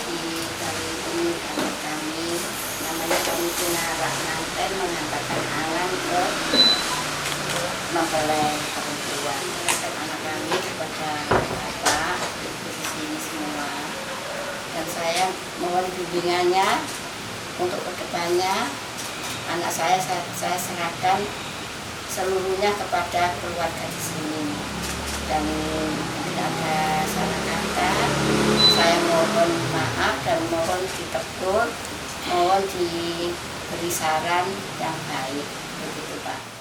di dari ini kami namanya Komisi Narak Nanten mengantarkan angan ke mempelai perempuan dan anak kami kepada Bapak di sini semua, dan saya mohon bimbingannya untuk kedepannya. Anak saya serahkan seluruhnya kepada keluarga di sini, dan tidak ada salah kata. Saya mohon maaf dan mohon ditegur, mohon diberi saran yang baik, begitu Pak.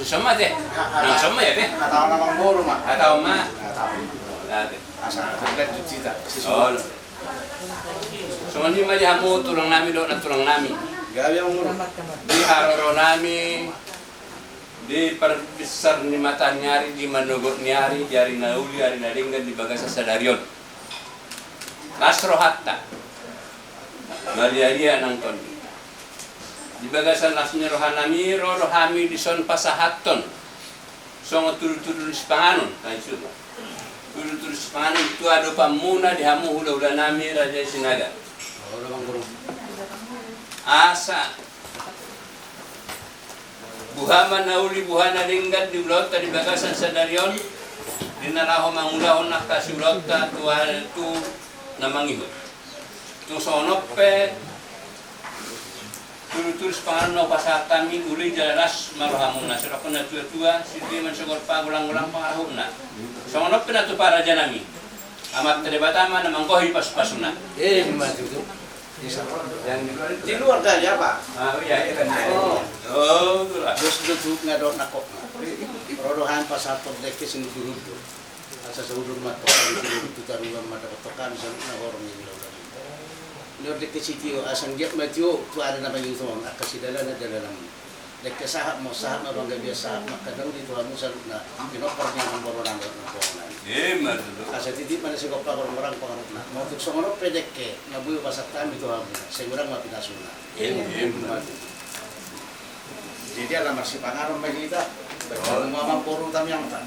Sama deh, nang sama ya deh. Atau namang boro mah. Atau mah. Atau. Asal ada cita. Oh. Sungan mah dihamu tulang nami do na tulang nami. Gabi ang muro. Di haroro nami di perbesar ni mata nyari di manogot nyari jari nauli hari naringgan di bagasa sadarion. Lasro hatta. Maria nang ton. Di bagasan lasnya rohanami rohami di son pasahaton songo turu-turu panganon kan itu turu-turu panganon itu ada pamuna di hamu hula nami raja sinaga asa buhama nauli buhana linggat di ulauta di bagasan sadarion di naraho mangulahon nakasi ulauta tuhan itu namangihut tu sonope terus pangalan pasal kami uli jelas marohamun na sudah kena tua sidi mensegor pagulang-ulang pangarahun na songonop pina tu para janami amat terdebatama namang kohi pas-pasuna Maju tu. Yang di luar kaya apa? Iya kan itulah Terus ngadok nakok. Rodohan pasator deke sini dulu tu. Asa saudur matok itu taruhan mata kotokan sana orang ini. Lord de sitio asan giat matio tu ada nama yung tuang akasidala na dalam dek sahab mo bangga biasa maka daw dito amo sa na pinopor niya ang boronang na tuangan madu asa titip man sa kopla orang pangarap na mo tuk songono pedek ke nabuyo pasaktan dito amo segurang mapinasuna madu jadi ala masih pangarap kita mama poro tam yang tan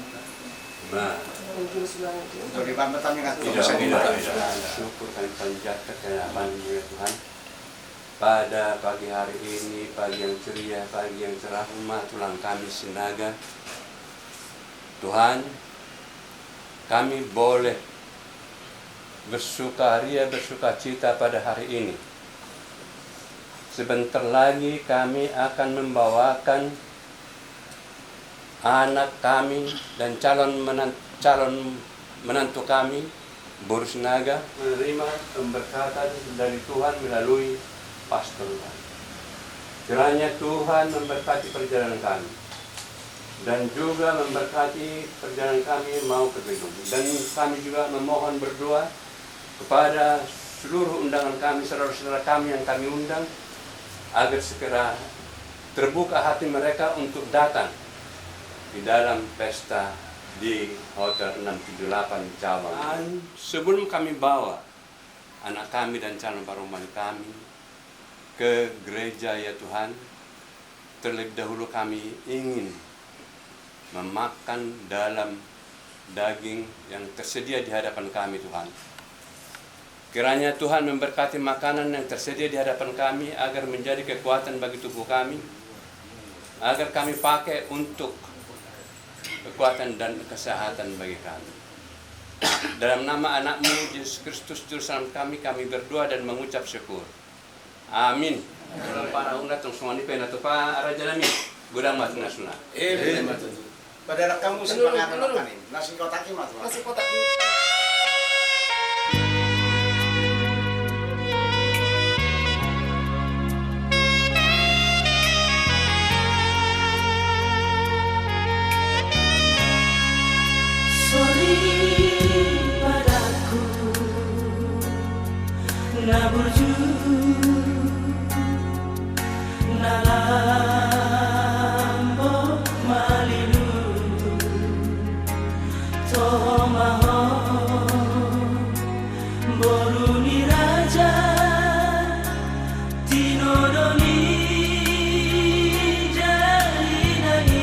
untuk di bangga tam yang syukur kami panjatkan kehadiran Tuhan pada pagi hari ini, pagi yang ceria, pagi yang cerah, umat tulang kami Sinaga. Tuhan, kami boleh bersukaria, bersukacita pada hari ini. Sebentar lagi kami akan membawakan anak kami dan calon menantu kami, Boris Naga, menerima pemberkatan dari Tuhan melalui pastor kami. Kiranya Tuhan memberkati perjalanan kami dan juga memberkati perjalanan kami mau ke gedung. Dan kami juga memohon berdoa kepada seluruh undangan kami, saudara-saudara kami yang kami undang, agar segera terbuka hati mereka untuk datang di dalam pesta di Hotel 678 Cawang. Sebelum kami bawa anak kami dan calon paruman kami ke gereja ya Tuhan, terlebih dahulu kami ingin memakan dalam daging yang tersedia di hadapan kami Tuhan. Kiranya Tuhan memberkati makanan yang tersedia di hadapan kami agar menjadi kekuatan bagi tubuh kami, agar kami pakai untuk kekuatan dan kesehatan bagi kami. Dalam nama anakmu Yesus Kristus Juru Selamat kami berdoa dan mengucap syukur. Amin. Dalam para ulat yang semua ini penat pa Raja Nami gudang mati nasuna. Pada anak kamu semangat makan ini. Nasi kotak ini mas. Nasi kotak. Naburju nalambo malilu tomaho boruni raja tinodoni jalinani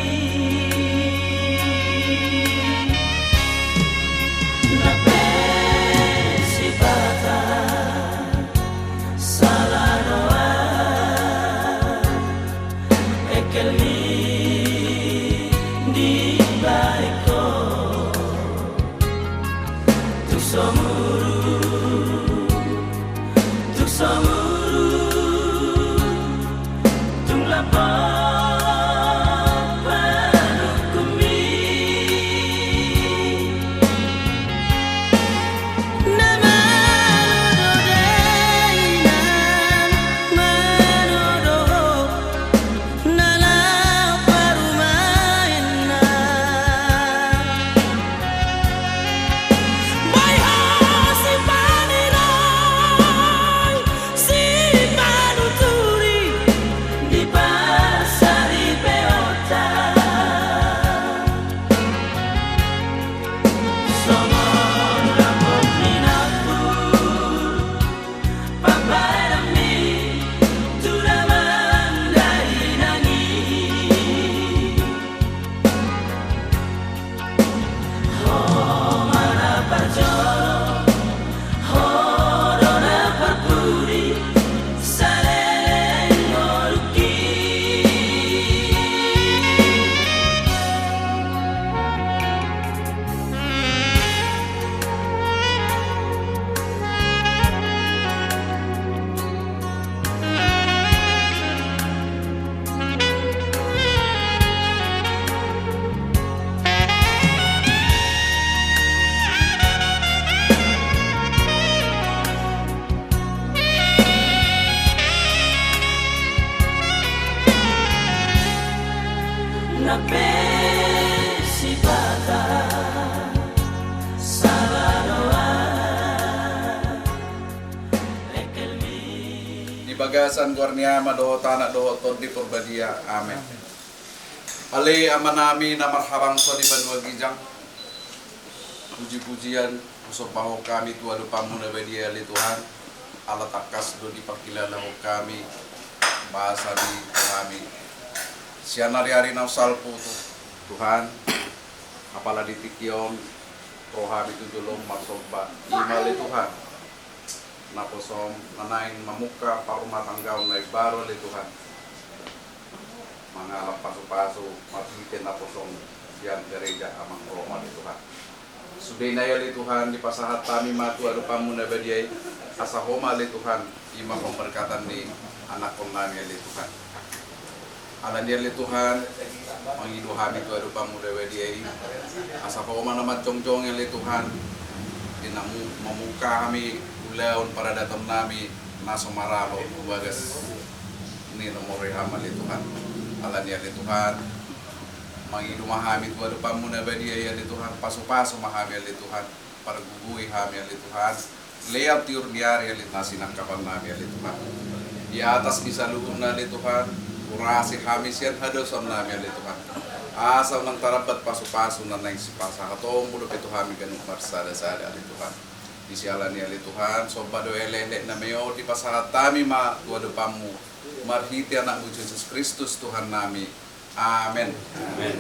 Bagasan guarnia madoho tanah doho di purbadia amin. Ale amanami na marhabang so di banwa gijang. Puji-pujian usop baho kami Tuhan lupamu na badia ali Tuhan. Allah takas do di pakilala ho kami bahasa di kami. Sian hari-hari na salpo tu Tuhan. Apala di tikiom rohami tu julong masoba imali Tuhan. Naposom nanain mamuka parumah tanggaw na ibaro li Tuhan mga paso-paso mabitin naposom yan gereja amang Roma li Tuhan suday na li Tuhan di pasahat kami matu alupamu na badiyay asahoma li Tuhan ima pemberkatan ni anak kong nami li Tuhan Alan dia li Tuhan, mangidu kami tu adu pamuda wedi asa ko mana macong-cong li Tuhan, dinamu memuka kami ulaun para datang nami naso maralo bagas ni nomor hamal li Tuhan. Alan dia li Tuhan, mangidu mahami tu adu pamuda wedi li Tuhan, paso-paso mahami li Tuhan, para gugui kami li Tuhan. Leyat tiur diari li nasinak kapan nami li Tuhan. Di atas bisa luhur na li Tuhan, kurasi kami siyan hadosom namin li Tuhan. Asal nang tarapat paso-paso na nang sipasa katong budo pito kami ganung marsada-sada li Tuhan. Di sialan niya li Tuhan, so bado elele na mayo di pasahat tami ma tuwado pamu. Marhiti anak mo Jesus Kristus Tuhan nami. Amen. Amen.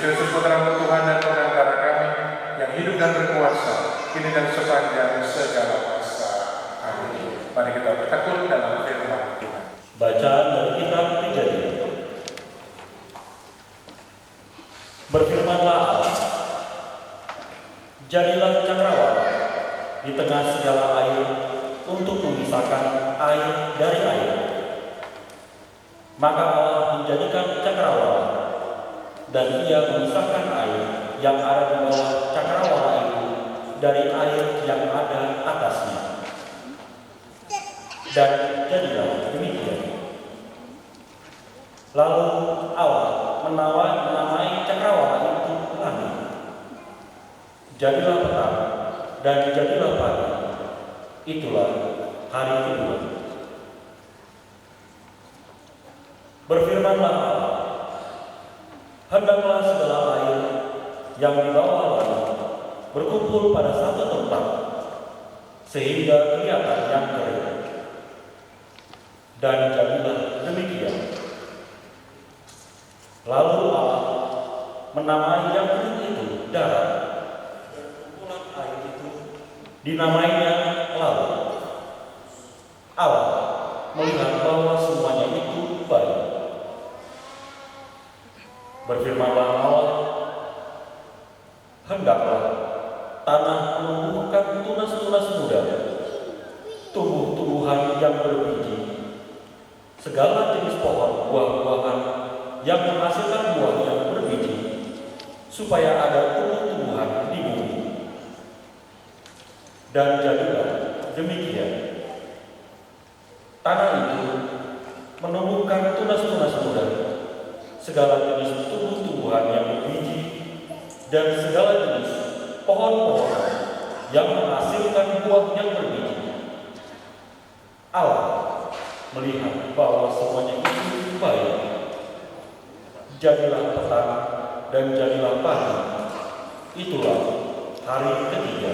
Kristus putra Tuhan dan pengantara kami, yang hidup dan berkuasa, kini dan sepanjang segala masa. Amin. Mari kita bertekun dalam firman Tuhan. Bacaan dari kitab Kejadian. Berfirmanlah Allah, jadilah cakrawala di tengah segala air untuk memisahkan air dari air. Maka Allah menjadikan cakrawala, dan Ia memisahkan air yang ada di bawah cakrawala itu dari air yang ada atasnya. Dan jadilah demikian. Lalu Allah menamai cakrawala itu langit. Jadilah petang dan jadilah pagi. Itulah hari kedua. Berfirmanlah Allah, hendaklah segala air yang di bawah langit berkumpul pada satu tempat, sehingga kelihatan yang kering. Dan jadilah demikian. Lalu Allah menamai yang kering itu darat. Kumpulan air itu dinamainya laut. Allah melihat bahwa semuanya itu baik. Berfirmanlah Allah, hendaklah tanah menumbuhkan tunas-tunas muda, tumbuh-tumbuhan yang berbiji, segala jenis pohon buah-buahan yang menghasilkan buah yang berbiji, supaya ada tumbuh-tumbuhan di bumi. Dan jadilah demikian. Tanah itu menumbuhkan tunas-tunas muda, segala jenis tumbuh-tumbuhan yang berbiji, dan segala jenis pohon-pohonan yang menghasilkan buah yang berbiji. Allah melihat bahwa semuanya itu baik. Jadilah petang dan jadilah pagi. Itulah hari ketiga.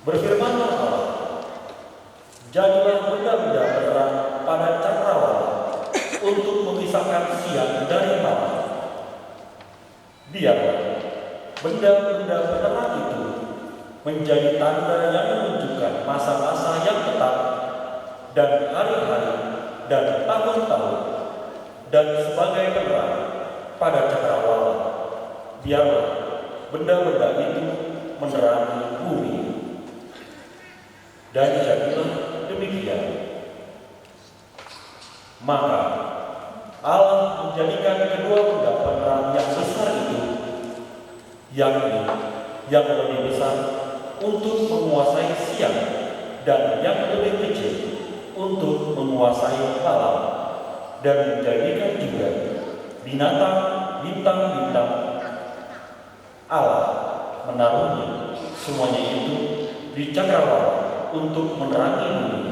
Berfirmanlah Allah, jadilah benda-benda penerang pada cakrawala untuk memisahkan siang dari malam. Biarlah benda-benda penerang itu menjadi tanda yang menunjukkan masa-masa yang tetap dan hari-hari dan tahun-tahun, dan sebagai penerang pada cakrawala. Biarlah benda-benda itu menerangi bumi. Dan jadilah demikian. Maka Allah menjadikan kedua benda penerang yang besar itu, yakni yang lebih besar untuk menguasai siang dan yang lebih kecil untuk menguasai malam, dan menjadikan juga bintang-bintang. Allah menaruhnya semuanya itu di cakrawala untuk menerangi bumi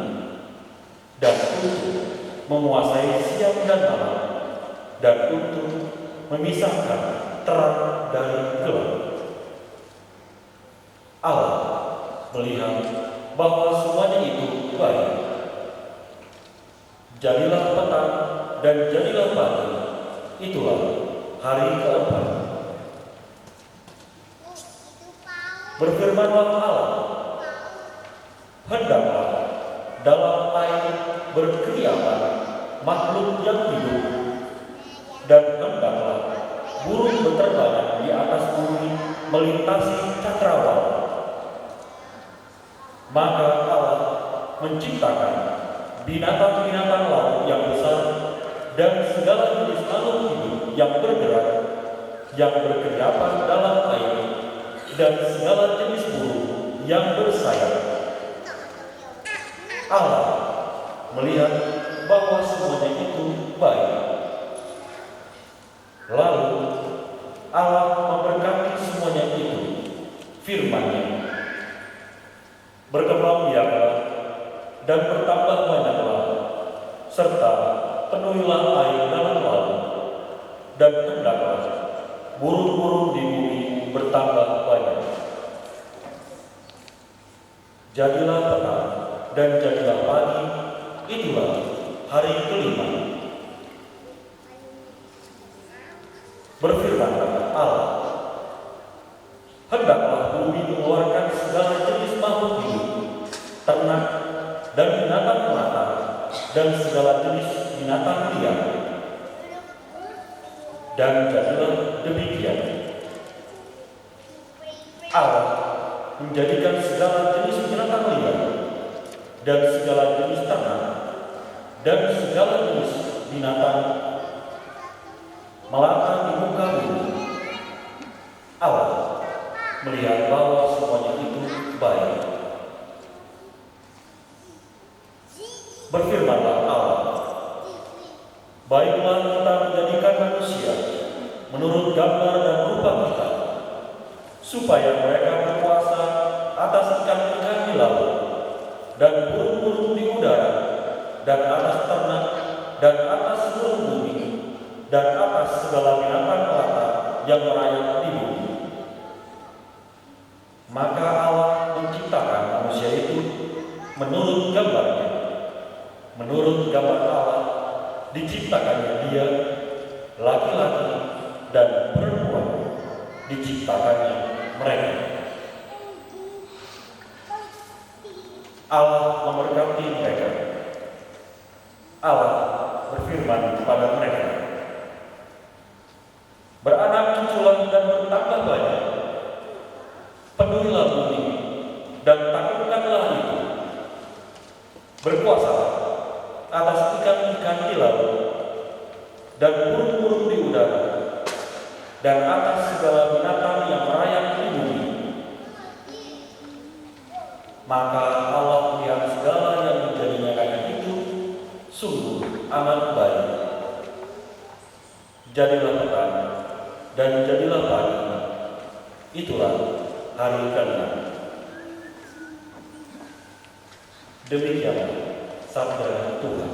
dan untuk menguasai siang dan malam, dan untuk memisahkan terang dari gelap. Allah melihat bahwa semuanya itu baik. Jadilah petang dan jadilah pagi. Itulah hari keempat. Berfirmanlah Allah, hendaklah dalam air berkeliapan makhluk yang hidup, dan hendaklah burung berterbangan di atas bumi melintasi cakrawala. Maka Allah menciptakan binatang-binatang laut yang besar dan segala jenis makhluk hidup yang bergerak, yang berkeliapan dalam air, dan segala jenis burung yang bersayap. Allah melihat bahwa semuanya itu baik. Lalu Allah memberkati semuanya itu, firman-Nya, berkembang biaklah dan bertambah banyaklah, serta penuhilah air dalam laut, dan hendaklah burung-burung di bumi bertambah banyak. Jadilah petang dan jadilah pagi. Itulah hari kelima. Berfirmanlah Allah, hendaklah bumi mengeluarkan segala jenis makhluk hidup, ternak dan binatang melata, dan segala jenis binatang liar. Dan jadilah demikian. Allah menjadikan segala jenis binatang liar dan segala jenis ternak dan segala jenis binatang melata di muka bumi. Allah melihat bahwa semuanya itu baik. Berfirmanlah Allah, baiklah kita menjadikan manusia menurut gambar dan rupa kita, supaya mereka berkuasa atas ikan-ikan di laut, dan burung-burung di udara, dan atas ternak, dan atas seluruh bumi, dan atas segala binatang melata yang merayap di bumi. Maka Allah menciptakan manusia itu menurut gambarnya. Menurut gambar Allah diciptakannya dia, laki-laki dan perempuan diciptakannya mereka. Allah memberkati mereka. Allah berfirman kepada mereka, beranak cuculah dan bertambah banyak, penuhilah bumi dan taklukkanlah itu, berkuasalah atas ikan-ikan di laut dan burung-burung di udara dan atas segala binatang yang merayap di bumi. Maka Allah melihat segala yang menjadinya kayak itu sungguh amat baik. Jadilah petang dan jadilah pagi. Itulah hari ke-6. Demikianlah sabda Tuhan.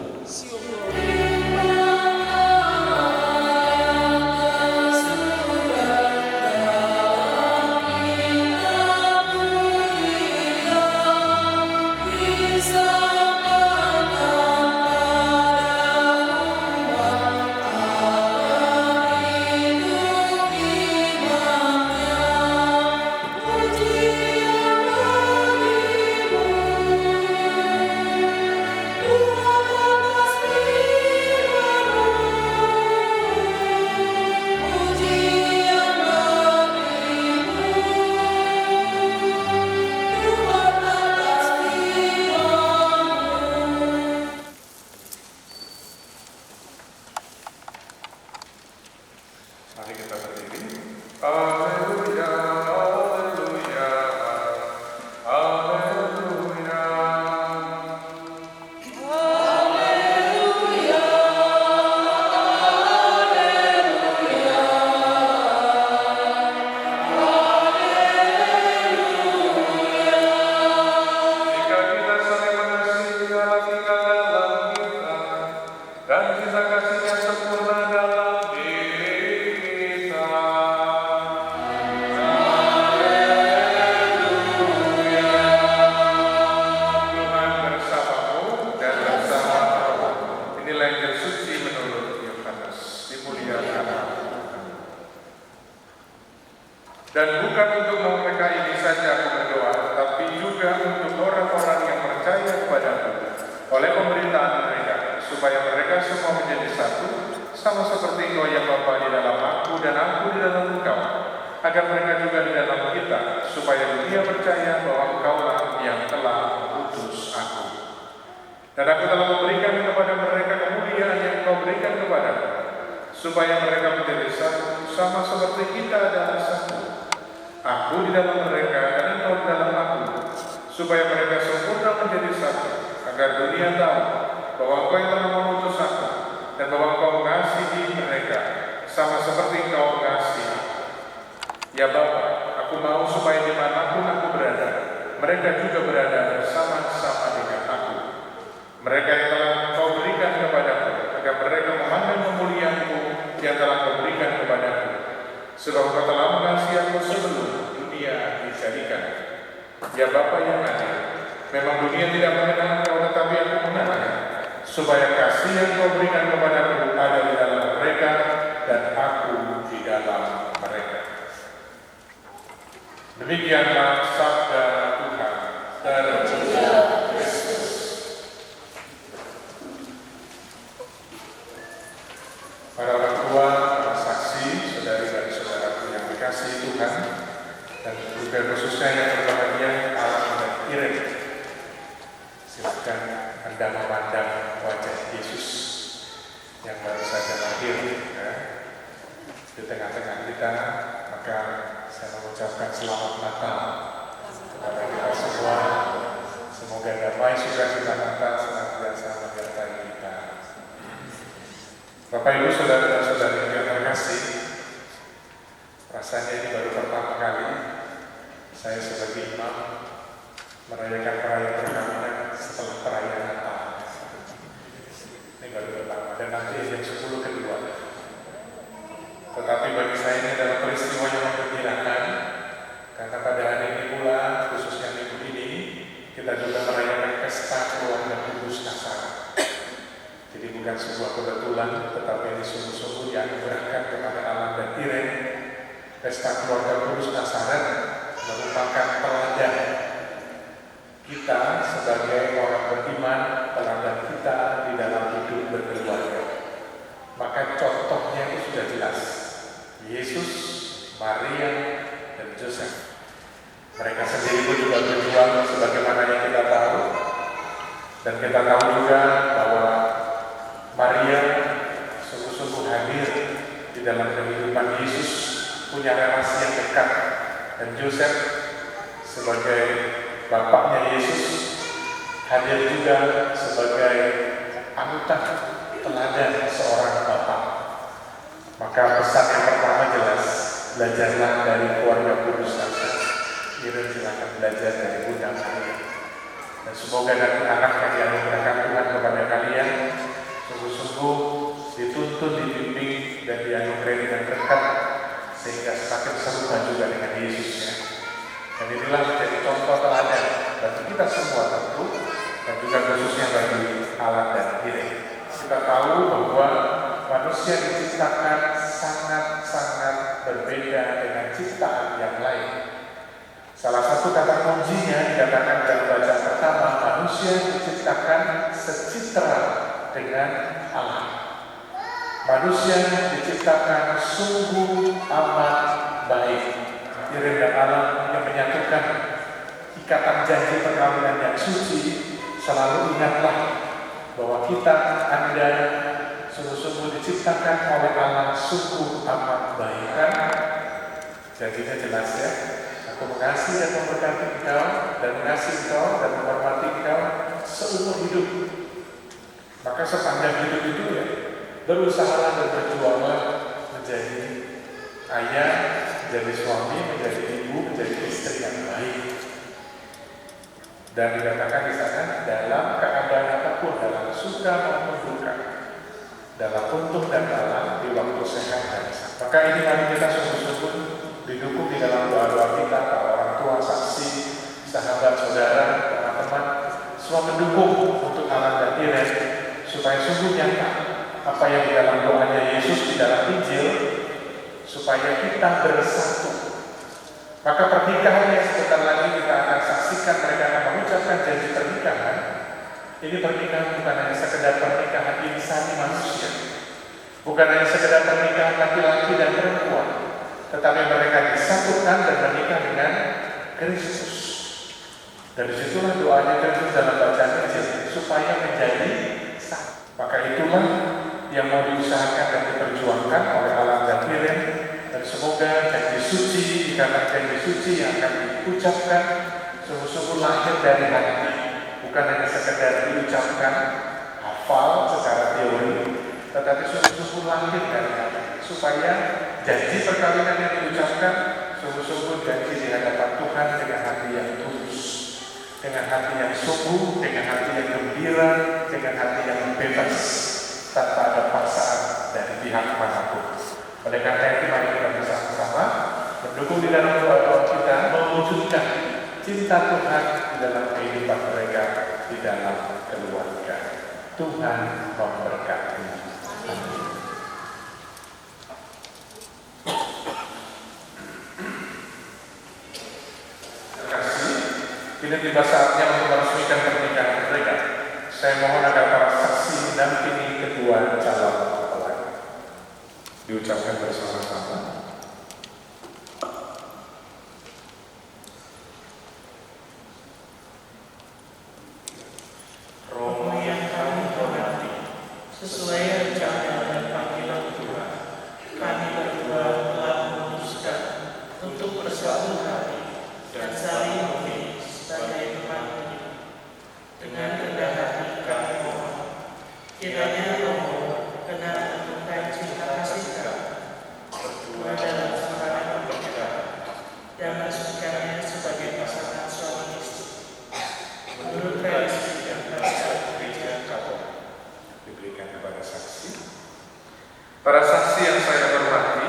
Mari kita berdiri. Haleluya, haleluya, haleluya. Jika kita saling mengasihi, Allah tinggal dalam kita, dan cinta kasihnya sempurna dalam diri kita. Tuhan bersamamu dan bersama rohmu. Inilah Injil suci menurut Yohanes. Dimuliakan Tuhan. Dan bukan untuk mereka ini saja aku berdoa, tetapi juga untuk orang-orang yang percaya kepadamu oleh pemberitaan mereka, supaya mereka semua menjadi satu, sama seperti Engkau ya Bapa di dalam aku dan aku di dalam Engkau, agar mereka juga di dalam kita, supaya dunia percaya bahwa Engkaulah yang telah mengutus aku. Dan aku telah memberikan kepada mereka kemuliaan yang Engkau berikan kepadaku, supaya mereka menjadi satu, sama seperti kita adalah satu. Aku di dalam mereka dan Engkau di dalam aku, supaya mereka sempurna menjadi satu, agar dunia tahu bahwa Engkau yang telah mengutus aku, dan bahwa Engkau mengasihi mereka, sama seperti Engkau mengasihi. Ya Bapa, aku mau supaya dimanapun aku berada, mereka juga berada bersama-sama dengan aku. Mereka yang telah Engkau berikan kepadaku, agar mereka memandang kemuliaan-Mu yang telah Engkau berikan kepadaku, sebab Engkau telah mengasihi aku sebelum dunia dijadikan. Ya Bapa yang adil, memang dunia tidak mengenal Engkau, tetapi aku mengenalnya, supaya kasih yang Kau berikan kepadaku ada di dalam mereka dan aku di dalam Demikianlah sabda Tuhan. Terpujilah Kristus. Para orang tua, para saksi, saudari dan saudaraku yang dikasihi Tuhan, dan juga khususnya yang berbahagia Allah dan Kirim. Silakan Anda memandang wajah Yesus yang baru saja lahir di tengah-tengah kita. Maka saya mengucapkan selamat Natal kepada kita semua. Semoga damai sukacita Natal senantiasa menyertai kita. Bapak Ibu Saudara dan Saudari yang terkasih, rasanya ini baru pertama kali saya sebagai imam merayakan perayaan perkawinan setelah perayaan Natal. Ini baru pertama dan nanti yang 10 kedua. Tetapi bagi saya ini adalah peristiwa yang menggembirakan, karena pada hari ini pula, khususnya minggu ini, kita juga merayakan pesta keluarga kudus Nasaret. Jadi bukan sebuah kebetulan, tetapi ini sungguh-sungguh dianugerahkan kepada Allah dan Tiren. Pesta keluarga kudus Nasaret merupakan teladan kita sebagai orang beriman, teladan kita di dalam hidup berkeluarga. Maka contohnya itu sudah jelas. Yesus, Maria, dan Joseph. Mereka sendiri pun juga berjuang sebagaimana yang kita tahu. Dan kita tahu juga bahwa Maria sungguh-sungguh hadir di dalam kehidupan Yesus, punya relasi yang dekat. Dan Joseph sebagai bapaknya Yesus hadir juga sebagai panutan teladan seorang bapak. Maka pesan yang pertama jelas, belajarlah dari keluarga kudus Nasaret. Kira silakan belajar dari Bunda Maria. Dan semoga nanti anak yang dianugerahkan Tuhan kepada kalian sungguh-sungguh dituntun, dibimbing, dan dianugerahi dengan berkat sehingga semakin serupa juga dengan Yesus ya. Dan inilah menjadi contoh teladan bagi kita semua tentu, dan juga khususnya bagi Allah dan diri. Kita tahu bahwa manusia diciptakan sangat-sangat berbeda dengan ciptaan yang lain. Salah satu kata kuncinya dikatakan dalam bacaan pertama, manusia diciptakan secitra dengan Allah. Manusia diciptakan sungguh amat baik. Kirim dan Allah yang menyatukan ikatan janji perkawinan yang suci. Selalu ingatlah bahwa kita, Anda, sungguh-sungguh diciptakan oleh Allah sungguh amat baik. Kan? Janjinya jelas ya. Aku mengasihi dan memberkati engkau, dan mengasihi engkau dan menghormati engkau seumur hidup. Maka sepanjang hidup itu ya, berusahalah dan berjuanglah menjadi ayah, menjadi suami, menjadi ibu, menjadi istri yang baik. Dan dikatakan di sana, dalam keadaan apapun, dalam suka maupun duka, dalam untung dan dalam di waktu sehat dan sakit. Maka ini mari kita sungguh-sungguh didukung di dalam doa-doa kita, para orang tua, saksi, sahabat, saudara, teman-teman, semua mendukung untuk Allah dan Tiren supaya sungguh nyata apa yang di dalam doanya Yesus di dalam Injil, supaya kita bersatu. Maka pernikahan yang sebentar lagi kita akan saksikan, mereka akan mengucapkan janji pernikahan. Ini pernikahan bukan hanya sekedar pernikahan insani manusia, bukan hanya sekedar pernikahan laki-laki dan perempuan, tetapi mereka disatukan dan menikah dengan Kristus. Dari situlah doanya Kristus dalam bacaan Injil, supaya menjadi satu. Maka itulah yang mau diusahakan dan diperjuangkan oleh Allah dan Tiren. Dan semoga janji suci, ikatan janji suci yang akan diucapkan sungguh-sungguh lahir dari hati, bukan hanya sekedar diucapkan hafal secara teori, tetapi sungguh-sungguh lahir dari hati, supaya janji perkawinan yang diucapkan sungguh-sungguh janji di hadapan Tuhan dengan hati yang tulus, dengan hati yang sungguh, dengan hati yang gembira, dengan hati yang bebas, tanpa ada paksaan dari pihak manapun. Oleh karena itu mari kita bersama-sama mendukung di dalam doa-doa kita, mewujudkan cinta Tuhan di dalam kehidupan mereka, di dalam keluarga. Tuhan memberkati. Amin. Kini tiba saatnya untuk meresmikan pernikahan mereka. Saya mohon agar para saksi mendampingi kedua calon mempelai. Diucapkan bersama-sama. Romo yang kami hormati, sesuai rencana dan panggilan Tuhan, kami berdua telah memutuskan untuk bersatu hati dan saling memilih sebagai teman hidup. Dengan rendah hati kami mohon, kiranya Romo benar menemukan cinta kasih kami berdua dalam sembahyang pernikahan dan meresmikannya sebagai pasangan suami istri menurut tradisi dan peraturan Gereja Katolik. Diberikan kepada saksi. Para saksi yang saya hormati,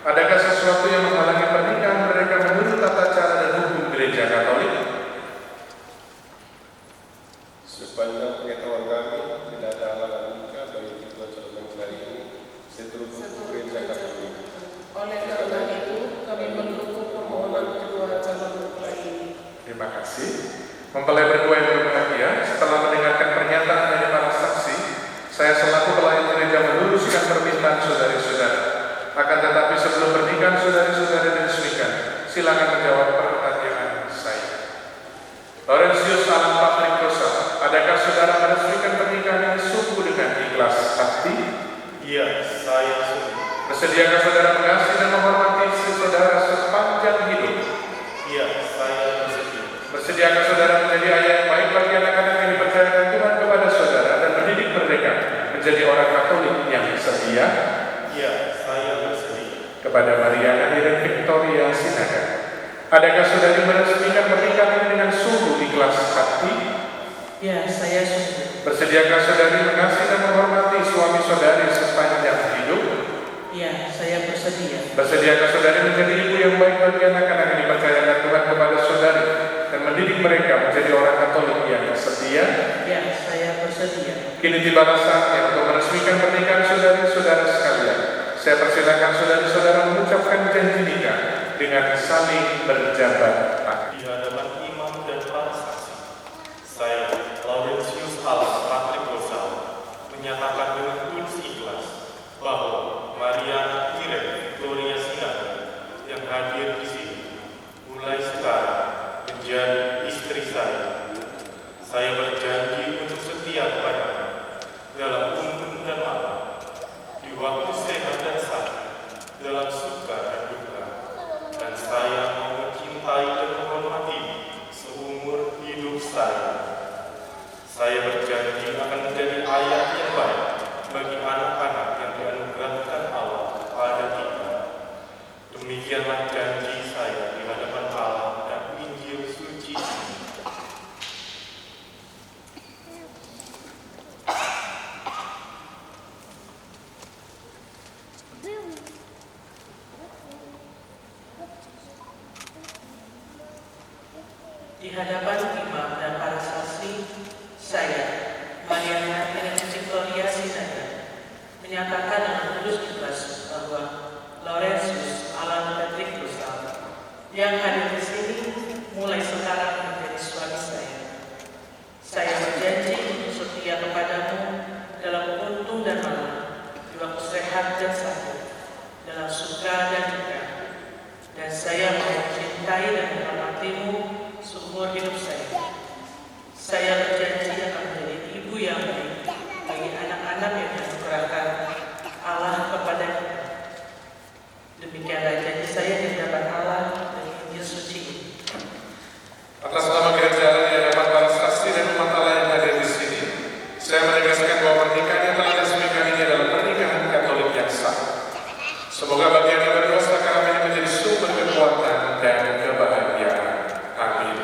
adakah sesuatu yang menghalangi pernikahan mereka menurut tata cara dan hukum Gereja Katolik? Sepanjang pengetahuan kami, tidak ada halangan nikah bagi kedua calon mempelai ini seturut hukum Gereja Katolik. Oleh karena itu, kami mendukung permohonan kedua calon mempelai ini. Terima kasih. Mempelai berdua yang berbahagia, setelah mendengarkan pernyataan dari para saksi, saya selaku pelayan gereja meluruskan permintaan saudari-saudara. Akan tetapi sebelum pernikahan saudari-saudari diresmikan, silakan menjawab pertanyaan saya. Laurentius Alan Patrick Rosa, adakah saudara meresmikan pernikahan ini sungguh dengan ikhlas hati? Iya, saya setuju. Bersediakah saudara mengasihi dan menghormati istri saudara sepanjang hidup? Iya, saya bersedia. Bersediakah saudara menjadi ayah yang baik bagi anak-anak yang dipercayakan Tuhan kepada saudara dan mendidik mereka menjadi orang Katolik yang setia? Iya, saya bersedia. Kepada Maria Irene Victoria Sinaga, adakah saudari meresmikan pernikahan ini dengan sungguh ikhlas hati? Ya, saya setuju. Bersediakah saudari mengasihi dan menghormati suami saudari sepanjang hidup? Ya, saya bersedia. Bersediakah saudari menjadi ibu yang baik bagi anak-anak yang dipercayakan Tuhan kepada saudari dan mendidik mereka menjadi orang Katolik yang setia? Ya, saya bersedia. Kini tibalah saatnya untuk meresmikan pernikahan saudari-saudara sekalian. Saya persilakan saudari-saudara mengucapkan janji nikah dengan saling berjabat tangan. Di hadapan imam dan para saksi, saya, Laurentius Alan Patrick Rosa, menyatakan dengan tulus ikhlas bahwa Maria Irene Victoria Sinaga yang hadir di sini mulai sekarang menjadi istri saya. Saya berjanji untuk setia kepadanya dalam untung dan malam, di waktu sehat dan sakit, dalam suka dan duka, dan saya mau mencintai dan menghormati seumur hidup saya. Saya berjanji akan menjadi ayah yang baik bagi anak-anak yang dianugerahkan Allah pada kita. Demikianlah janji saya di hadapan Allah dan Injil suci. Di hadapan imam dan para saksi, saya, Maria Irene Victoria Sinaga, menyatakan dengan tulus ikhlas bahwa Laurentius Alan Patrick Rosa yang hadir di sini mulai sekarang menjadi suami saya. Saya berjanji untuk setia kepadamu dalam untung dan malam, di waktu sehat dan sakit, dalam suka dan duka, dan saya mau mencintai dan menghormatimu seumur hidup saya. Saya berjanji akan menjadi ibu yang baik bagi anak-anak yang dianugerahkan Allah kepada kita. Demikianlah janji saya di hadapan Allah dan Injil suci. Atas nama gereja di hadapan para saksi dan umat Allah yang hadir di sini, saya menegaskan bahwa pernikahan yang telah diresmikan ini adalah pernikahan Katolik yang sah. Semoga bagi yang berdua sekarang ini menjadi sumber kekuatan dan kebahagiaan. Amin.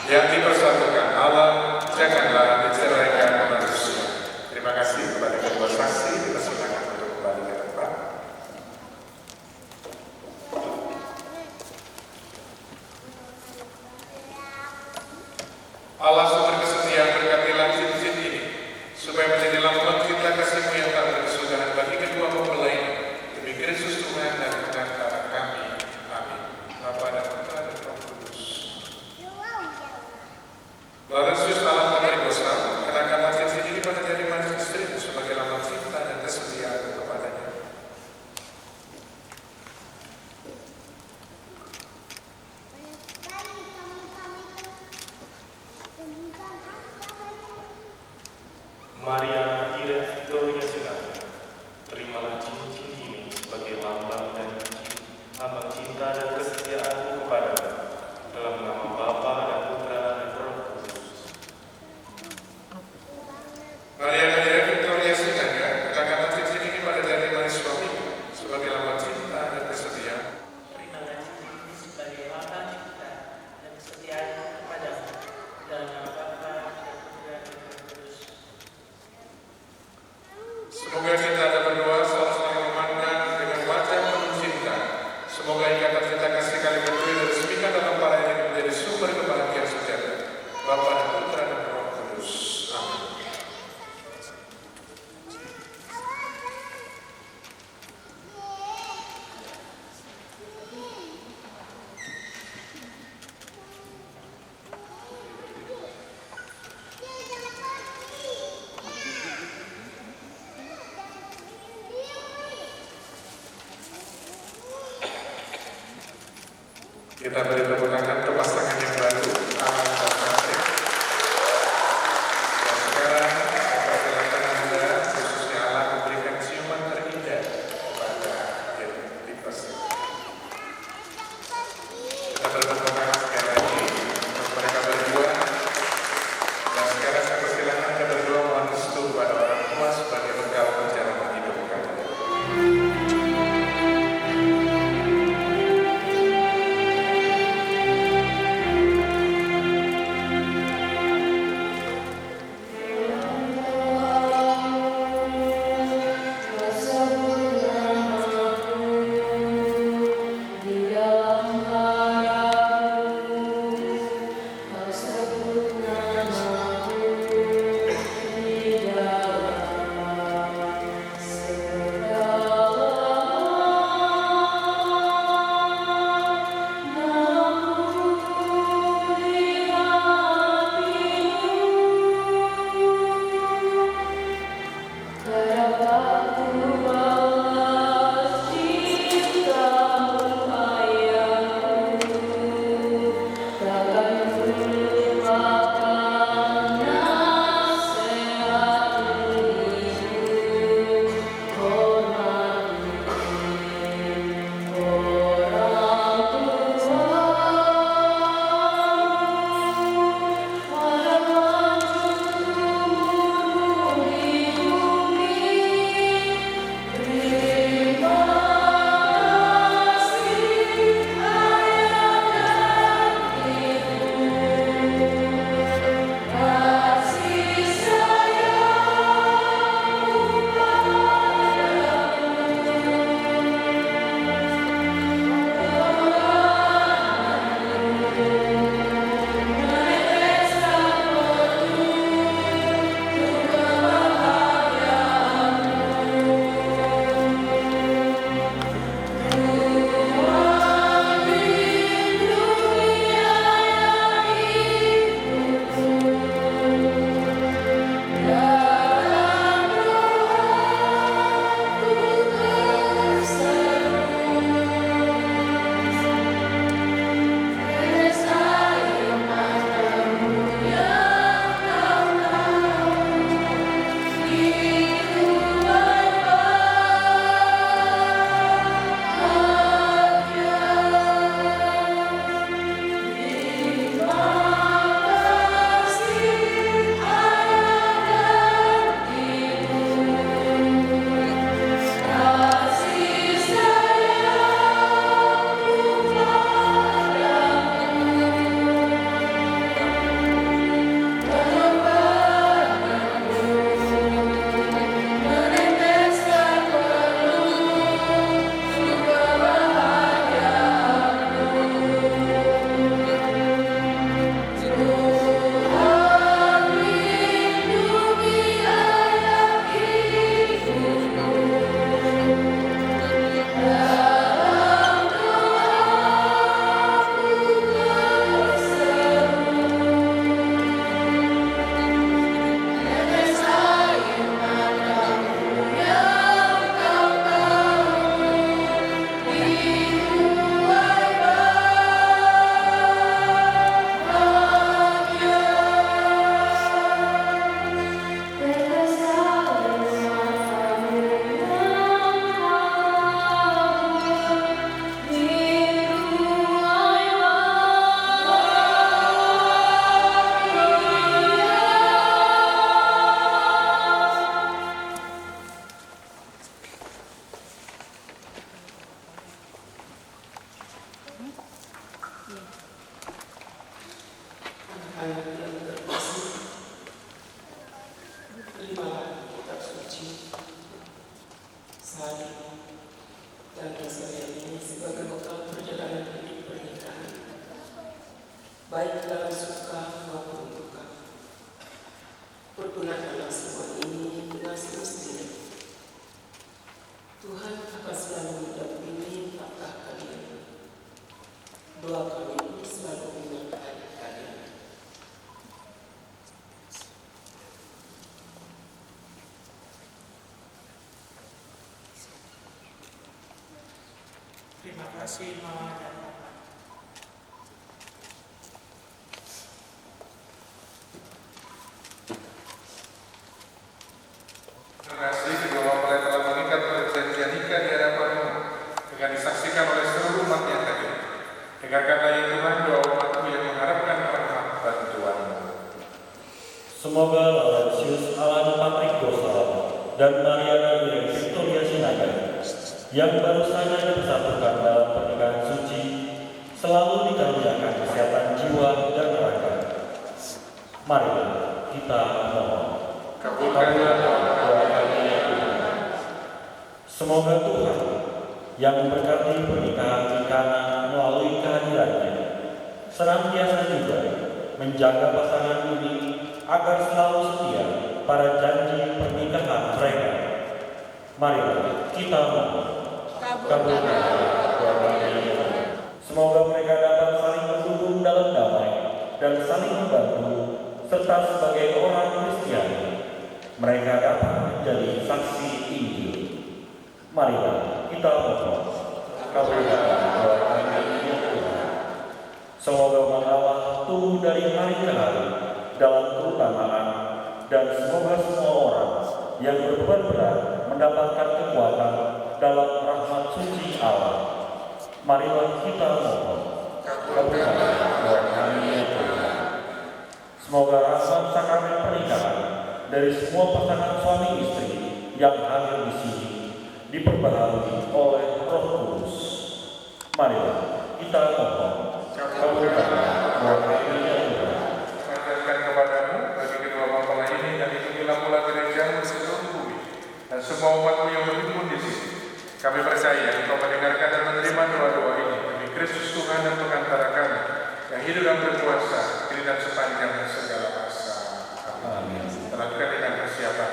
Yang dipersatukan Allah janganlah diceraikan manusia. Terima kasih kepada kedua saksi. Dipersilakan untuk kembali ke tempat. Allah sumber kesetiaan berkatilah cincin ini supaya menjadi lambang cinta kasih-Mu yang tak berkesudahan bagi kedua mempelai ini. Demi Kristus Tuhan dan pengantara kami. Amin. Bapa dan Putra dan Roh Kudus. Kita beri tepuk tangan untuk pasangan yang baru, Alan dan Patrick. Dan sekarang, saya persilakan Anda, khususnya Alan, memberikan ciuman terindah kepada Titus. Kita bertepuk tangan sekali lagi untuk mereka berdua. Dan sekarang saya persilakan Anda berdua mohon restu kepada orang tua sebagai bekal perjalanan hidup kalian. baik dalam suka maupun duka. Pergunakanlah semua ini dengan semestinya. Tuhan akan selalu mendampingi langkah kalian. Doa kami selalu menyertai kalian. Terima kasih Mama dan Papa. disaksikan oleh seluruh umat yang hadir. Dengarkanlah ya Tuhan doa umat-Mu yang mengharapkan rahmat bantuan-Mu. Semoga Laurentius Alan Patrick Gosal dan Mariana Irene Victoria Sinaga yang baru saja dipersatukan dalam pernikahan suci selalu dikaruniakan kesehatan jiwa dan raga. Mari kita mohon. Kabulkanlah doa kami ya Tuhan. Semoga Tuhan yang memberkati pernikahan di Kana melalui kehadirannya senantiasa juga menjaga pasangan ini agar selalu setia pada janji pernikahan mereka. Mari kita mohon. Kabulkanlah doa kami. Semoga mereka dapat saling mendukung dalam damai dan saling membantu, serta sebagai orang Kristiani mereka dapat menjadi saksi Injil. Marilah kita mohon. Kabulkanlah doa kami ya Tuhan. Semoga Allah tumbuh dari hari ke hari dalam keutamaan, dan semoga semua orang yang berbuat berat mendapatkan kekuatan dalam rahmat suci Allah. Marilah kita mohon. Kabulkanlah doa kami ya Tuhan. Semoga rahmat sakramen pernikahan dari semua pasangan suami istri yang hadir di sini diperbaharui oleh Roh Kudus. Marilah kita mohon. Kabulkanlah doa kami ya Tuhan. Mengajarkan kepadamu bagi kedua mempelai ini dan itulah mula gereja-Mu di seluruh bumi dan semua umat-Mu yang berhimpun di sini. Kami percaya Engkau mendengarkan dan menerima doa-doa ini demi Kristus Tuhan dan pengantara kami yang hidup dan berkuasa kini dan sepanjang segala masa. Amin. Terangkan dengan persiapan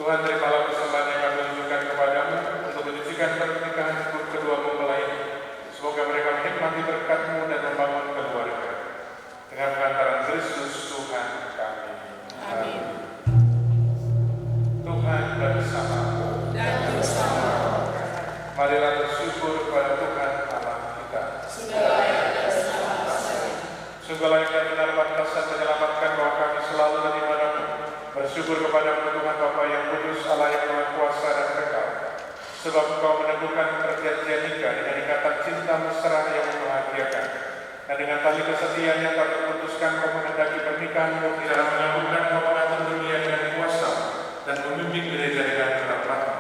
Tuhan, terimalah persembahan yang kami tunjukkan kepadamu untuk menyucikan pernikahan kedua mempelai ini. Semoga mereka menikmati berkat-Mu dan membangun keluarga. Dengan pengantaran Kristus Tuhan kami. Amin. Tuhan bersama-Mu. Dan bersama. Marilah bersyukur kepada Tuhan Allah kita. Sungguh layak dan benar pantas dan menyelamatkan bahwa kami selalu dan dimanapun bersyukur kepada Tuhan Bapa yang kudus, Allah yang Maha Kuasa dan kekal. Sebab Engkau meneguhkan perjanjian nikah dengan ikatan cinta mesra yang membahagiakan. Dan dengan tali kesetiaan yang kami putuskan Kau menghendaki pernikahan-Mu di dalam menyambungkan Kau mengatur dunia dengan kuasa dan memimpin gereja dengan rahmat-Mu.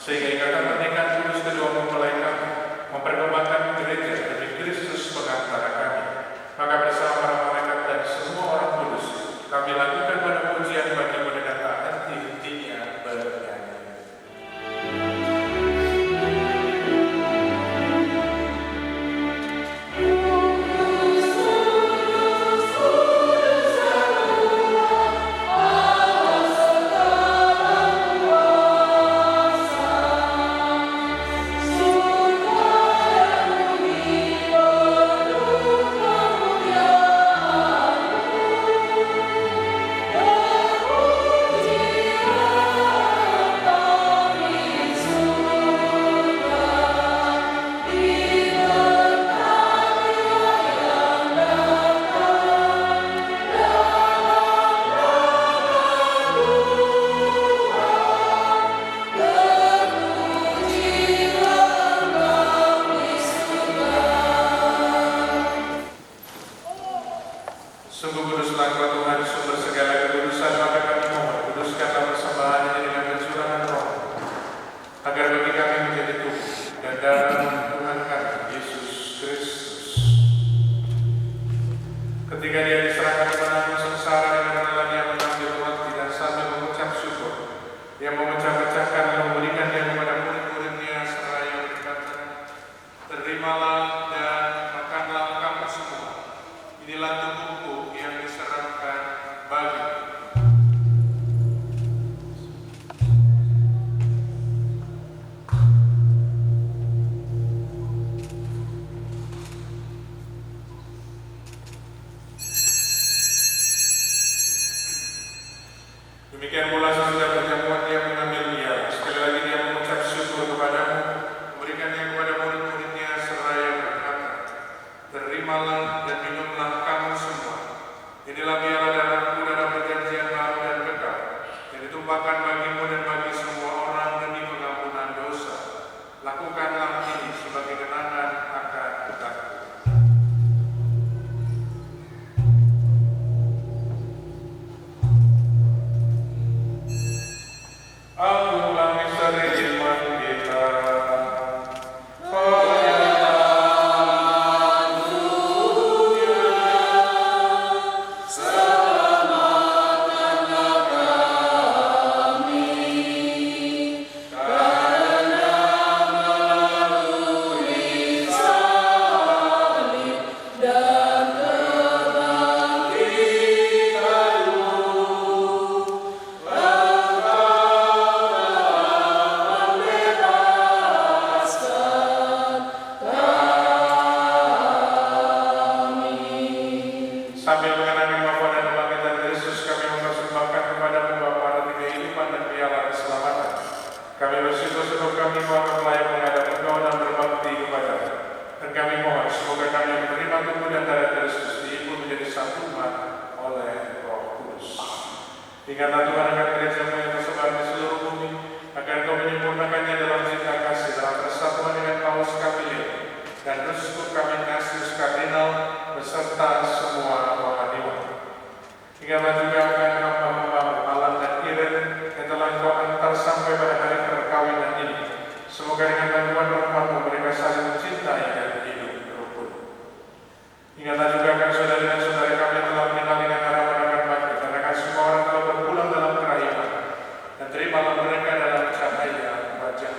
Sehingga ikatan pernikahan kudus kedua mempelai kami memperkembangkan gereja demi Kristus pengantara kami. Maka bersama para malaikat dan semua orang kudus kami lakukan pada pujian bagi-Mu dengan tak henti-hentinya bernyanyi. Kudus, kudus, kudus, Demikian pula sesudah perjamuan dia mengambil dia. Sekali lagi dia mengucap syukur kepadamu, memberikannya kepada murid-muridnya seraya berkata, terimalah dan minumlah kamu semua. Inilah piala darahku dalam perjanjian baru dan kekal, yang ditumpahkan bagimu dan bagi semua orang demi pengampunan dosa. Lakukanlah ini sebagai kenangan akan aku. Aku ulangi seri iman kita. Sambil mengenang wafat dan kebangkitan Kristus, kami mempersembahkan kepadamu Bapa roti kehidupan dan piala keselamatan. Kami bersyukur sebab kami mau layak menghadap Engkau dan berbakti kepadamu. Dan kami mohon semoga kami menerima tubuh dan darah Kristus diimpun menjadi satu umat oleh Roh Kudus. Ingatlah Tuhan akan gereja-Mu yang tersebar di seluruh bumi, agar Engkau menyempurnakannya dalam cinta kasih, dalam persatuan dengan Paus Kapilio dan Uskup kami Ignatius Kardinal beserta semua rohaniwan. Ingatlah juga akan hamba-hambamu Alan dan Iren yang telah Engkau antar sampai pada hari perkawinan ini. Semoga dengan bantuan rahmat-Mu mereka saling mencintai dan hidup rukun. Ingatlah juga akan saudari dan saudara kami yang telah meninggal dengan harapan akan bangkit, dan akan semua orang telah berpulang dalam kerahiman, dan terimalah mereka dalam cahaya wajah.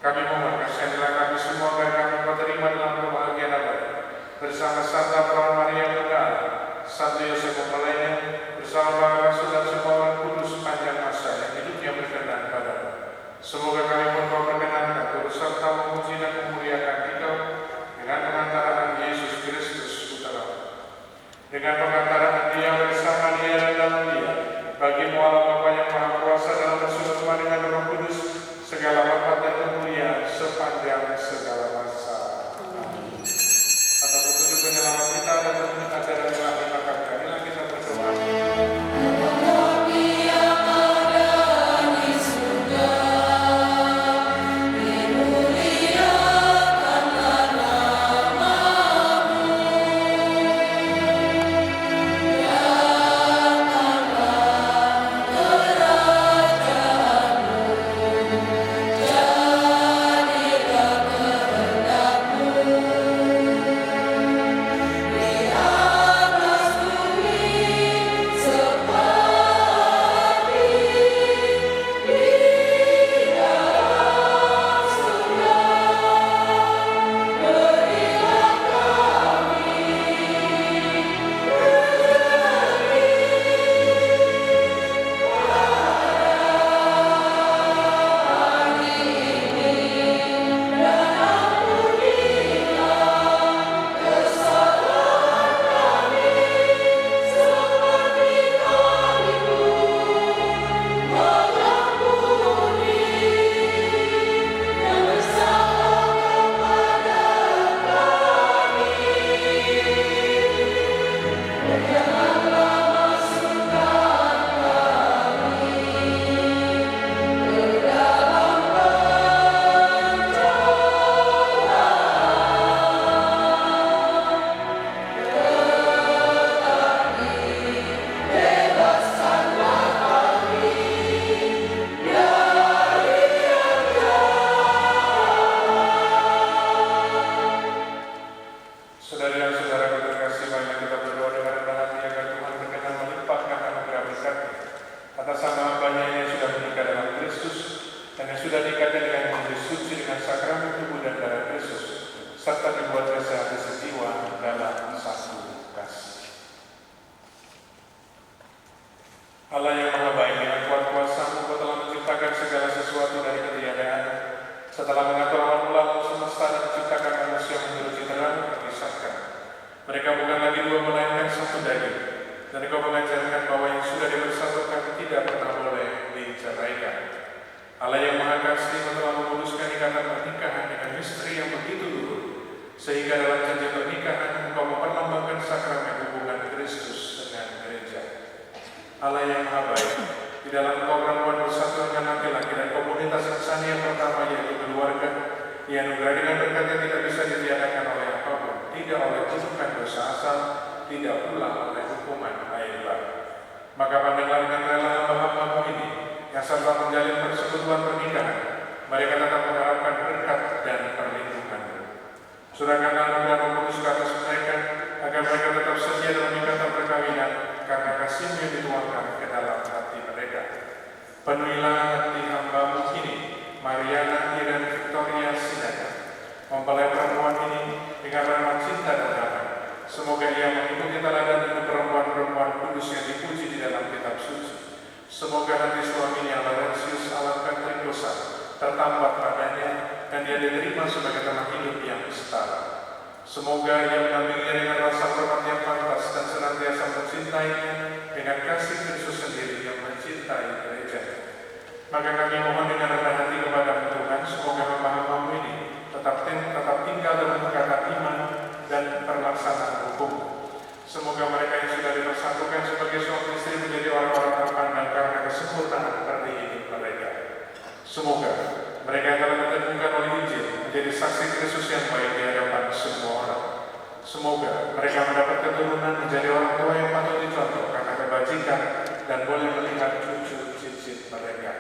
Kami mohon kasihanlah kami semua agar kami Kau terima dalam kebahagiaan abadi bersama Santa Perawan Maria Magdalena, Santo Yosef Mempelainya, bersama para rasul dan semua orang kudus sepanjang masa yang hidupnya berkenan padamu. Semoga kami pun Kau perkenankan turut serta memuji dan memuliakan Engkau dengan pengantaraan Yesus Kristus Putra-Mu. Dengan pengantaraan Dia bersama Dia dan dalam Dia, bagi-Mu Allah Bapa yang Maha Kuasa dalam persekutuan dengan Roh Kudus, segala hormat dan kemuliaan sepanjang segala masa. Atas petunjuk penyelamat kita dan petunjuk ajaran Tuhan, maka kamilah kita berdoa. Yeah. sehingga dalam janji pernikahan engkau memperlambangkan sakramen hubungan Kristus dengan gereja. Allah yang Maha Baik, di dalam engkau perempuan bersatu dengan laki-laki dan komunitas insani yang pertama yaitu keluarga, dianugerah dengan berkat yang tidak bisa ditiadakan oleh apapun, tidak oleh kutukan dosa asal, tidak pula oleh hukuman air bah. Maka pandanglah dengan rela hamba-hambamu ini yang serta menjalin persekutuan pernikahan, mereka tetap mengharapkan berkat dan perlindungan. Surahkanlah anugerah Roh Kudus ke atas mereka, agar mereka tetap setia dalam ikatan perkawinan karena kasih-Mu yang dituangkan ke dalam hati mereka. Penuhilah hati hamba-Mu ini, Mariana Iren Victoria Sinada, mempelai perempuan ini dengan rahmat cinta dan damai. Semoga ia mengikuti teladan hidup perempuan-perempuan kudus yang dipuji di dalam kitab suci. Semoga hati suaminya Laurentius Alam Petrikosa tertambat padanya dan dia diterima sebagai teman hidup yang setara. Semoga ia mendampinginya dengan rasa hormat yang pantas dan senantiasa mencintainya dengan kasih Kristus sendiri yang mencintai gereja. Maka kami mohon dengan rendah hati kepada Tuhan, semoga hamba-hamba-Mu ini tetap tinggal dalam ikatan iman dan pelaksanaan hukum. Semoga mereka yang sudah dipersatukan sebagai suami istri menjadi orang-orang terpandang karena kesempurnaan arti hidup mereka. Semoga mereka yang telah diteguhkan oleh Injil menjadi saksi Kristus yang baik di hadapan semua orang. Semoga mereka mendapat keturunan menjadi orang tua yang patut dicontoh karena kebajikan dan boleh melihat cucu cicit mereka.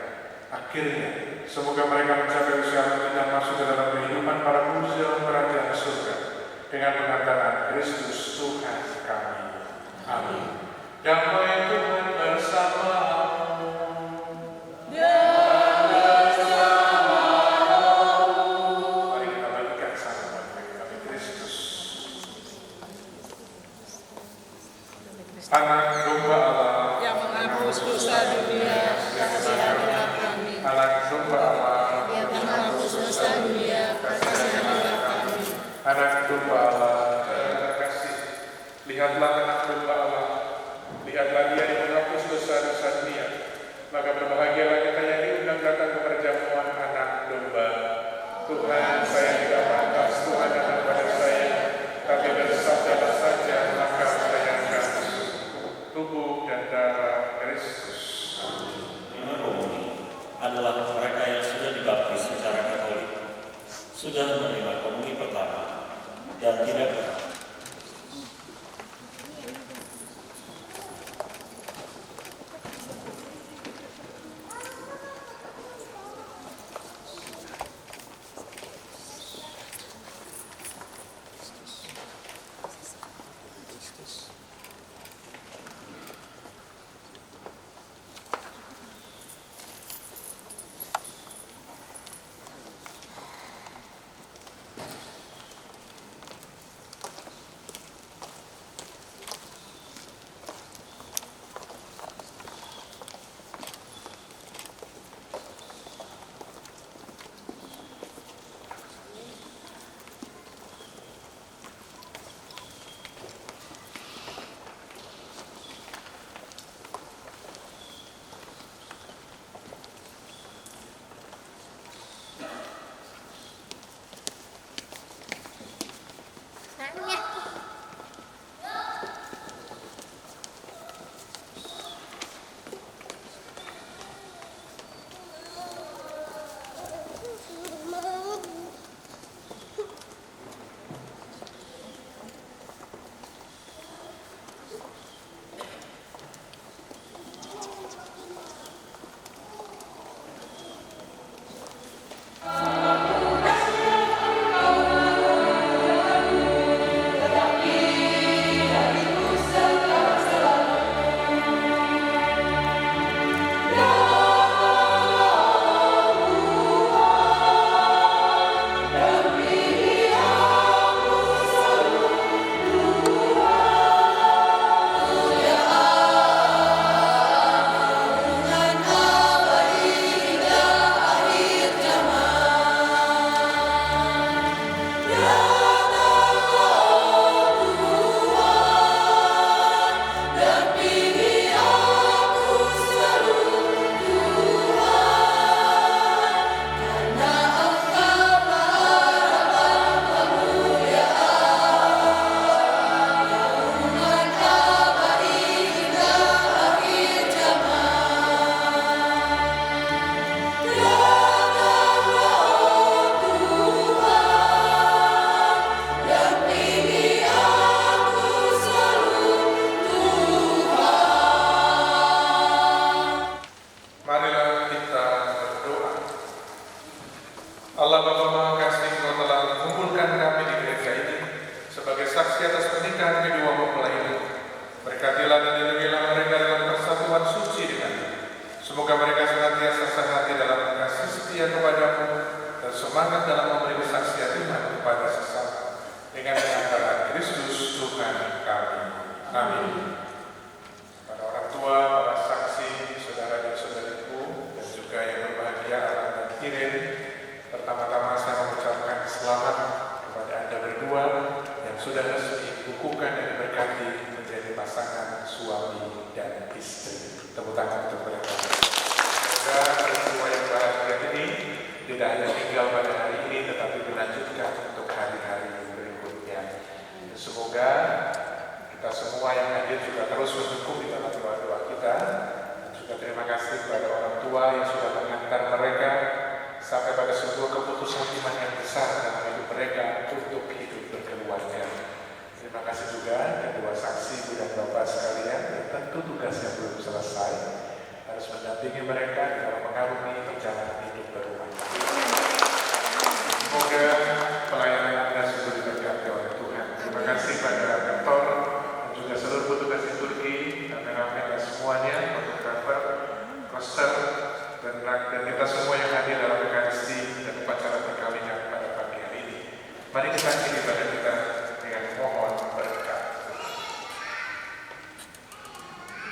Akhirnya, semoga mereka mencapai usia lanjut dan masuk ke dalam kehidupan para kudus dalam kerajaan surga dengan mengatakan Kristus Tuhan kami. Amin. Damai Tuhan bersamamu. Mari kita bagikan sama bagi kami Kristus. Anak domba Allah yang menghapus dosa dunia, kasihanlah kami. Anak domba Allah Yang menghapus dosa dunia, kasihanlah kami. Anak domba Allah yang terkasih, lihatlah anak domba Allah, lihatlah dia yang menghapus dosa-dosa dunia. Maka berbahagialah kita yang diundang datang ke perjamuan anak domba. Tuhan, saya tidak pantas Tuhan datang pada saya, tapi bersabdalah saja maka saya akan tubuh dan darah Kristus. Lima komuni adalah mereka yang sudah dibaptis secara Katolik, sudah menerima komuni pertama dan tidak pernah kasih atas pernikahan kedua mempelai ini. Berkatilah dan lindungilah mereka dalam persatuan suci denganmu. Semoga mereka senantiasa sehati dalam kasih setia kepadamu dan semangat dalam memberi kesaksian iman kepada sesama. Dengan pengantaran Kristus Tuhan kami. Amin. Para orang tua, para saksi, saudara dan saudariku, dan juga yang berbahagia Alan dan Kirin, pertama-tama saya mengucapkan selamat kepada Anda berdua yang sudah resmi dikukuhkan dan diberkati menjadi pasangan suami dan istri. Tepuk tangan untuk mereka. Semoga peristiwa yang bahagia ini tidak hanya tinggal pada hari ini, tetapi dilanjutkan untuk hari-hari berikutnya. Semoga kita semua yang hadir juga terus mendukung di dalam doa-doa kita. Dan juga terima kasih kepada orang tua yang sudah mengantar mereka sampai pada sebuah keputusan iman yang besar dalam hidup mereka untuk hidup berkeluarga. Terima kasih juga kedua saksi ibu dan bapak sekalian yang tentu tugasnya belum selesai, harus mendampingi mereka dalam mengarungi perjalanan hidup berumah tangga. Semoga pelayanan Anda sungguh diberkati oleh Tuhan. Terima kasih pada kantor dan juga seluruh petugas di Turki, kameramen dan semuanya, fotografer, poster, dan kita semua yang hadir dalam Ekaristi dan upacara perkawinan pada pagi hari ini. Mari kita akhiri ibadah kita dengan mohon berkat.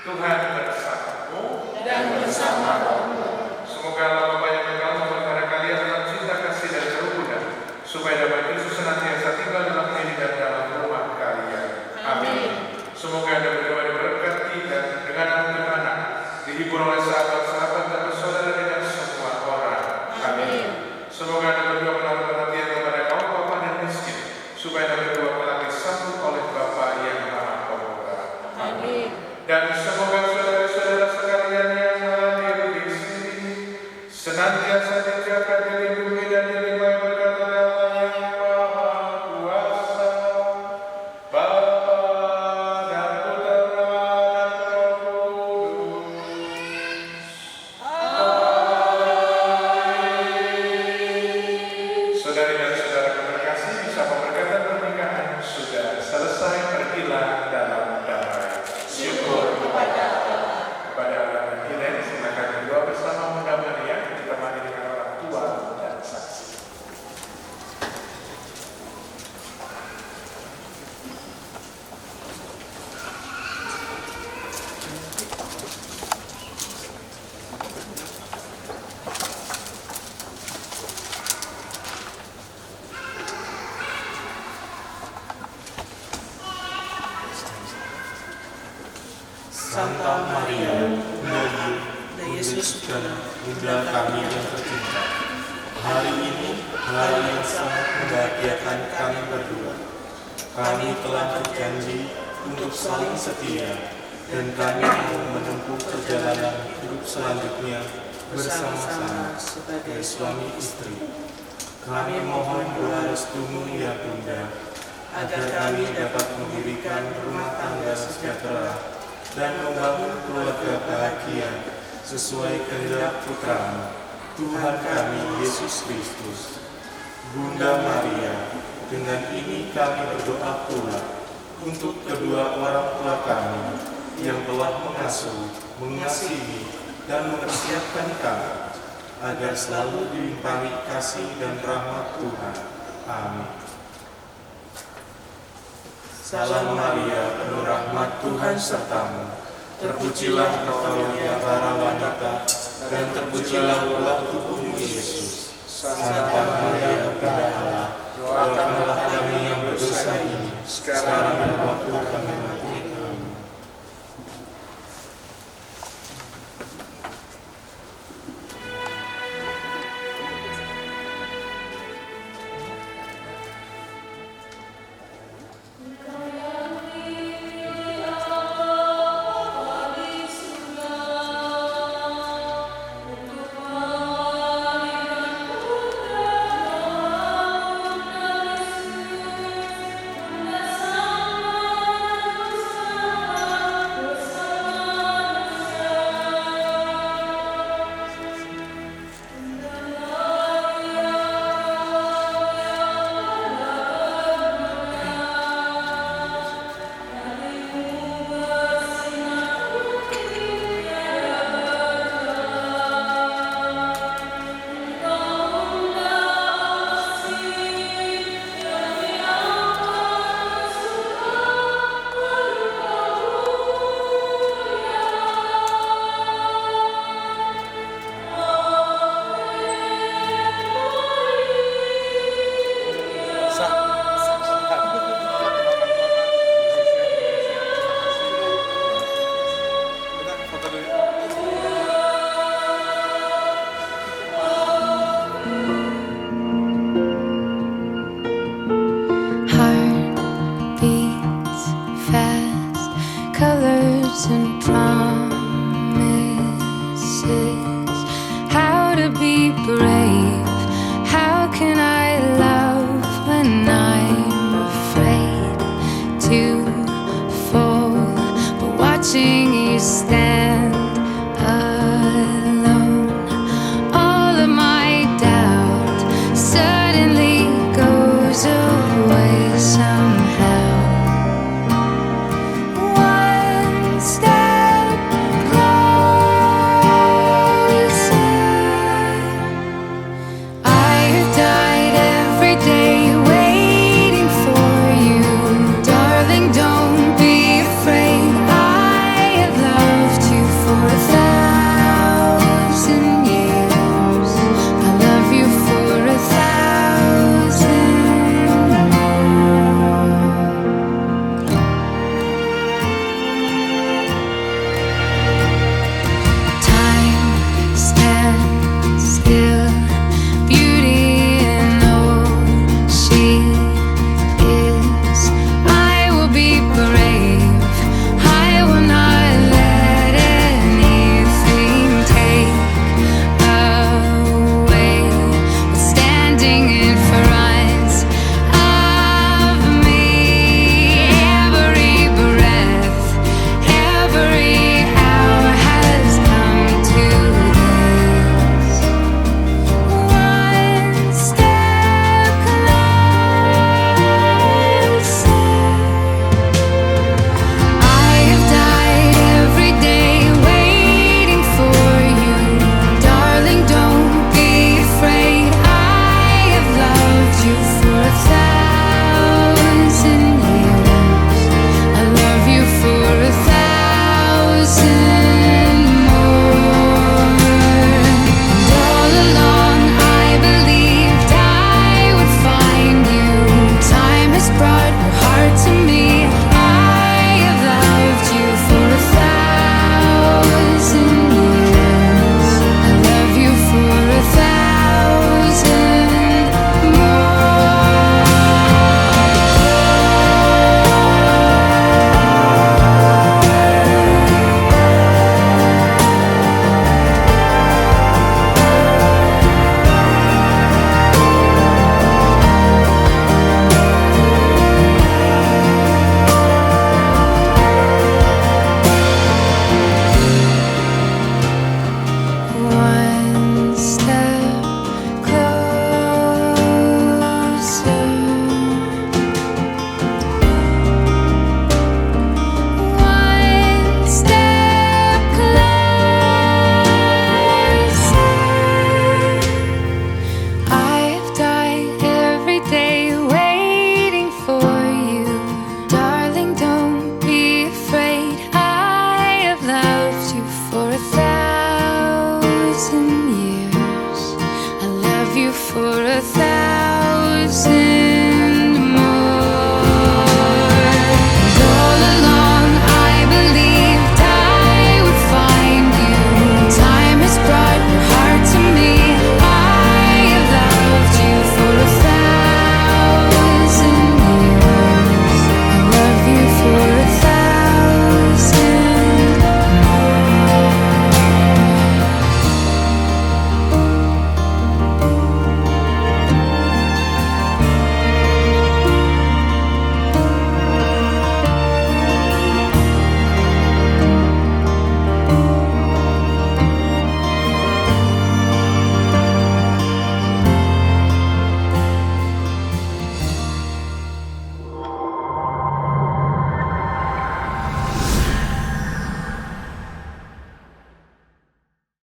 Tuhan bersamamu dan bersama rohmu. Semoga Allah Bapa yang kekal memberkati kalian dalam cinta kasih dan kerukunan, supaya dapat Kristus senantiasa tinggal dalam diri dan dalam rumah kalian. Amin. Semoga Anda berdua diberkati dan dengan anak-anak dihibur oleh sahabat-sahabat dan bersaudara dengan semua orang. Amin. Semoga Anda berdua menaruh perhatian kepada kaum bapa dan miskin, supaya Anda berdua kelak disambut oleh Bapa yang Maha Pemuda. Amin. Dan semoga saudara-saudara sekalian yang hadir di sini senantiasa dijaga, dilindungi dan dilimpahi berkat Allah yang Maha Kuasa, Bapa dan Putra dan Roh Kudus. Saudari dan saudara terkasih, bisa pemberkatan pernikahan sudah selesai. Pergilah dalam damai. Syukur kepada Allah. Kepada Allah dan Kiren, silakan berdoa bersama Bunda Maria ditemani dengan orang tua dan saksi. Santa Maria, Bunda Yesus dan Bunda kami yang tercinta, hari ini hari yang sangat membahagiakan kami berdua. Kami telah berjanji untuk saling setia dan kami mau menempuh perjalanan hidup selanjutnya bersama-sama sebagai suami istri. Kami mohon doa restumu ya Bunda, agar kami dapat mendirikan rumah tangga sejahtera dan membangun keluarga bahagia sesuai kehendak Putra-Mu, Tuhan kami Yesus Kristus. Bunda Maria, dengan ini kami berdoa pula untuk kedua orang tua kami yang telah mengasuh, mengasihi, dan mempersiapkan kami, agar selalu dilimpahi kasih dan rahmat Tuhan. Amin. Salam Maria, penuh rahmat Tuhan sertamu. Terpujilah engkau di antara wanita, dan terpujilah buah tubuhmu Yesus. Santa Maria, Bunda Allah, doakanlah kami yang berdosa ini, sekarang dan waktu kami mati.